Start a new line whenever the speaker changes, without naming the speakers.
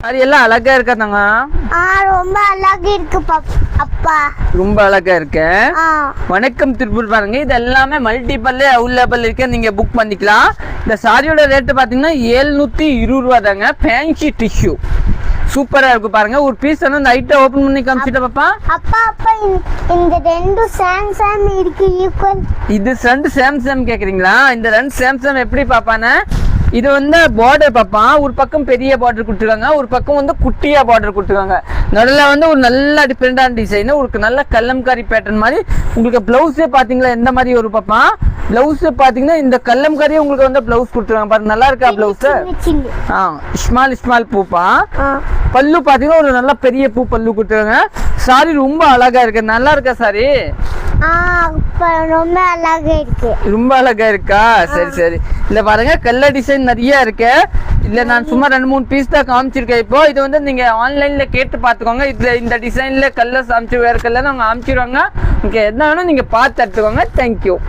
அது எல்லாம் அழகா இருக்காதாங்க.
ரொம்ப அழகா இருக்கு அப்பா.
ரொம்ப அழகா இருக்கு. வணக்கம் திருப்பூர் பாருங்க, இது எல்லாமே மல்டிபிள் அவைலபிள் இருக்கு, நீங்க புக் பண்ணிக்கலாம். இந்த சாரியோட ரேட்டு பாத்தீங்கன்னா 720 ரூபா தாங்க. ஃபேன்சி டிஷ்யூ சூப்பரா இருக்கு பாருங்க. ஒரு பீஸ் வந்து நைட்டா ஓபன் பண்ணி காமிச்சிட்ட பாப்பா.
அப்பா அப்பா இந்த ரெண்டு சாம்சங் இருக்கு ஈக்குவல்.
இது ரெண்டு சாம்சங் கேக்குறீங்களா? இந்த ரெண்டு சாம்சங் எப்படி பாப்பானே, இது வந்து பார்டர் பாப்பா. ஒரு பக்கம் பெரிய பார்டர் கொடுத்துருக்காங்க, ஒரு பக்கம் வந்து குட்டியா பார்டர் கொடுத்துருக்காங்க. நடுவில் வந்து ஒரு நல்ல டிஃப்ரெண்டான டிசைன், ஒரு நல்ல கல்லம்காரி பேட்டர்ன் மாதிரி. உங்களுக்கு பிளவுஸே பாத்தீங்களா எந்த மாதிரி ஒரு பாப்பா பிளவுஸ் பாத்தீங்கன்னா இந்த கல்லம்காரியே உங்களுக்கு வந்து பிளவுஸ் கொடுத்துருக்காங்க பாருங்க. நல்லா இருக்கா பிளவுஸ்? Small pupa. பல்லு பாத்தீங்கன்னா ஒரு நல்ல பெரிய பூ பல்லு கொடுத்துருக்காங்க. சாரி ரொம்ப அழகா இருக்கு. நல்லா இருக்கா சாரி?
ரொம்ப அழகா இருக்கு.
ரொம்ப அழகா இருக்கா? சரி சரி. இல்ல பாருங்க கலர் டிசைன் நிறைய இருக்கு. இல்ல நான் சும்மா 2-3 பீஸ் தான் காமிச்சிருக்கேன். இப்போ இது வந்து நீங்க ஆன்லைன்ல கேட்டு பாத்துக்கோங்க. இதுல இந்த டிசைன்ல கலர்ஸ் அனுப்பிச்சு வேற கலர் அவங்க அனுப்பிச்சிருவாங்க. உங்களுக்கு என்ன வேணும் நீங்க பார்த்து எடுத்துக்கோங்க. தேங்க்யூ.